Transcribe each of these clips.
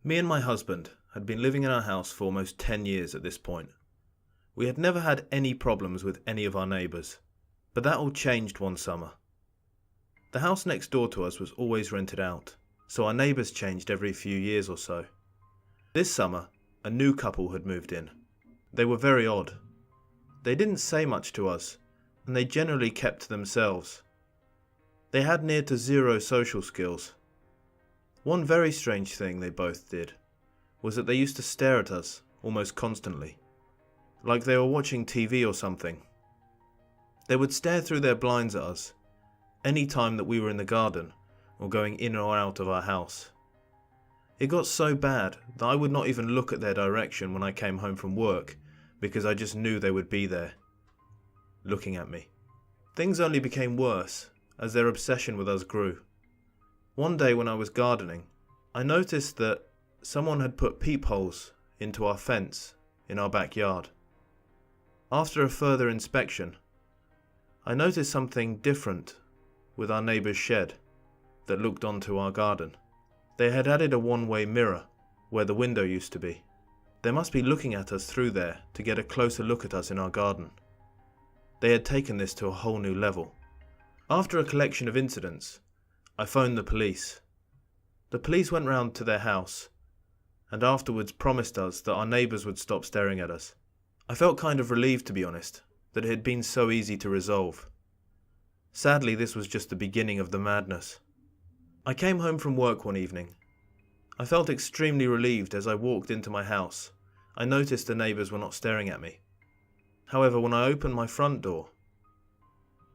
Me and my husband had been living in our house for almost 10 years at this point. We had never had any problems with any of our neighbours, but that all changed one summer. The house next door to us was always rented out, so our neighbours changed every few years or so. This summer, a new couple had moved in. They were very odd. They didn't say much to us, and they generally kept to themselves. They had near to zero social skills. One very strange thing they both did was that they used to stare at us almost constantly, like they were watching TV or something. They would stare through their blinds at us any time that we were in the garden or going in or out of our house. It got so bad that I would not even look at their direction when I came home from work because I just knew they would be there, looking at me. Things only became worse as their obsession with us grew. One day when I was gardening, I noticed that someone had put peepholes into our fence in our backyard. After a further inspection, I noticed something different with our neighbour's shed that looked onto our garden. They had added a one-way mirror where the window used to be. They must be looking at us through there to get a closer look at us in our garden. They had taken this to a whole new level. After a collection of incidents, I phoned the police. The police went round to their house and afterwards promised us that our neighbours would stop staring at us. I felt kind of relieved, to be honest, that it had been so easy to resolve. Sadly, this was just the beginning of the madness. I came home from work one evening. I felt extremely relieved as I walked into my house. I noticed the neighbours were not staring at me. However, when I opened my front door,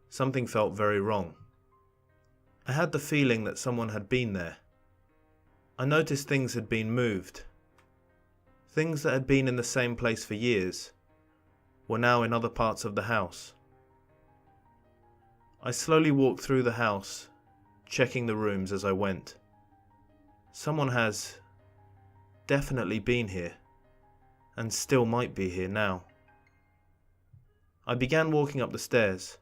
something felt very wrong. I had the feeling that someone had been there. I noticed things had been moved. Things that had been in the same place for years were now in other parts of the house. I slowly walked through the house, checking the rooms as I went. Someone has definitely been here, and still might be here now. I began walking up the stairs.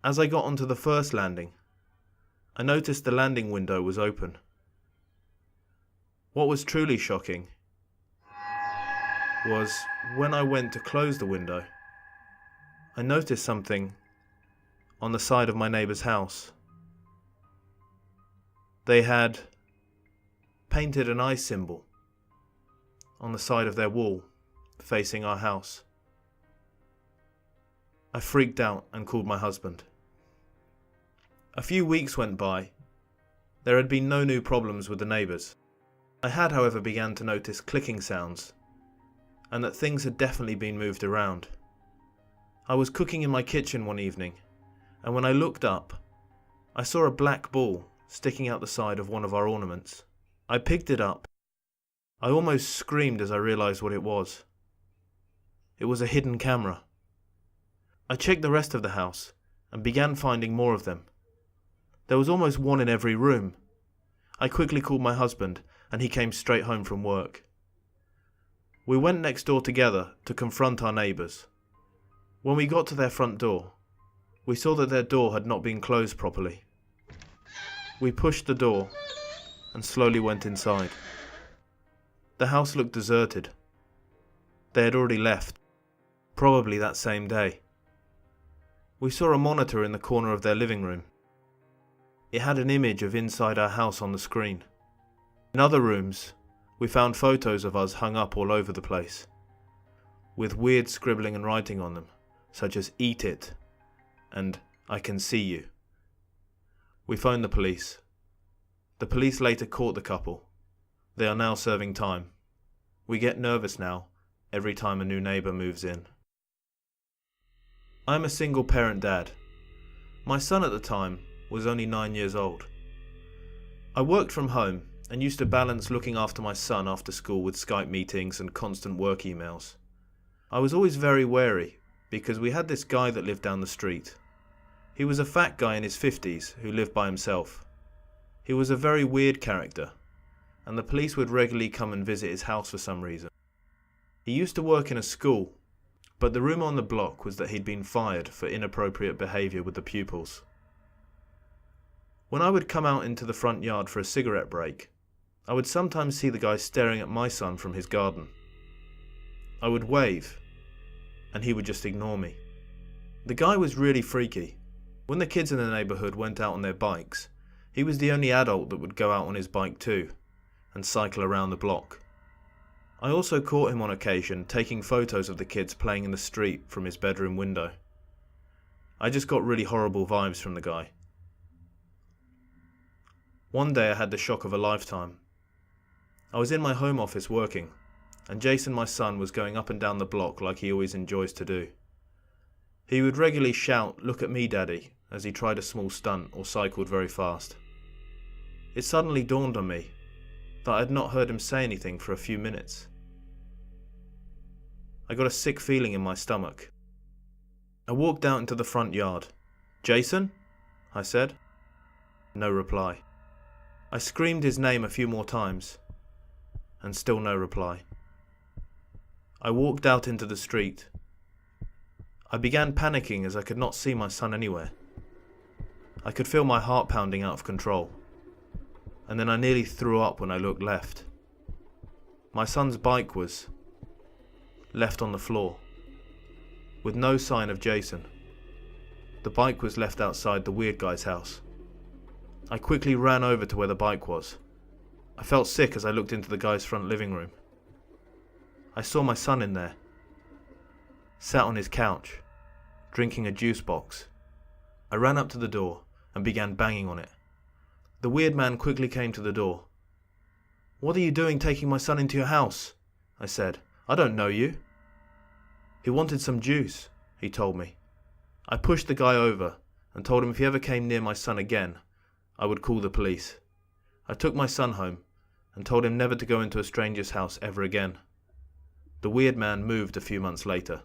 As I got onto the first landing, I noticed the landing window was open. What was truly shocking was when I went to close the window, I noticed something on the side of my neighbour's house. They had painted an eye symbol on the side of their wall facing our house. I freaked out and called my husband. A few weeks went by. There had been no new problems with the neighbours. I had, however, begun to notice clicking sounds, and that things had definitely been moved around. I was cooking in my kitchen one evening, and when I looked up, I saw a black ball sticking out the side of one of our ornaments. I picked it up. I almost screamed as I realised what it was. It was a hidden camera. I checked the rest of the house and began finding more of them. There was almost one in every room. I quickly called my husband and he came straight home from work. We went next door together to confront our neighbours. When we got to their front door, we saw that their door had not been closed properly. We pushed the door and slowly went inside. The house looked deserted. They had already left, probably that same day. We saw a monitor in the corner of their living room. It had an image of inside our house on the screen. In other rooms, we found photos of us hung up all over the place, with weird scribbling and writing on them, such as "Eat it" and "I can see you." We phoned the police. The police later caught the couple. They are now serving time. We get nervous now every time a new neighbour moves in. I'm a single parent dad. My son at the time was only 9 years old. I worked from home and used to balance looking after my son after school with Skype meetings and constant work emails. I was always very wary because we had this guy that lived down the street. He was a fat guy in his 50s who lived by himself. He was a very weird character, and the police would regularly come and visit his house for some reason. He used to work in a school, but the rumour on the block was that he'd been fired for inappropriate behaviour with the pupils. When I would come out into the front yard for a cigarette break, I would sometimes see the guy staring at my son from his garden. I would wave, and he would just ignore me. The guy was really freaky. When the kids in the neighbourhood went out on their bikes, he was the only adult that would go out on his bike too, and cycle around the block. I also caught him on occasion taking photos of the kids playing in the street from his bedroom window. I just got really horrible vibes from the guy. One day I had the shock of a lifetime. I was in my home office working, and Jason, my son, was going up and down the block like he always enjoys to do. He would regularly shout, "Look at me, Daddy," as he tried a small stunt or cycled very fast. It suddenly dawned on me that I had not heard him say anything for a few minutes. I got a sick feeling in my stomach. I walked out into the front yard. "Jason?" I said. No reply. I screamed his name a few more times, and still no reply. I walked out into the street. I began panicking as I could not see my son anywhere. I could feel my heart pounding out of control, and then I nearly threw up when I looked left. My son's bike was left on the floor, with no sign of Jason. The bike was left outside the weird guy's house. I quickly ran over to where the bike was. I felt sick as I looked into the guy's front living room. I saw my son in there, sat on his couch, drinking a juice box. I ran up to the door and began banging on it. The weird man quickly came to the door. "What are you doing taking my son into your house?" I said. "I don't know you." "He wanted some juice," he told me. I pushed the guy over and told him if he ever came near my son again, I would call the police. I took my son home and told him never to go into a stranger's house ever again. The weird man moved a few months later.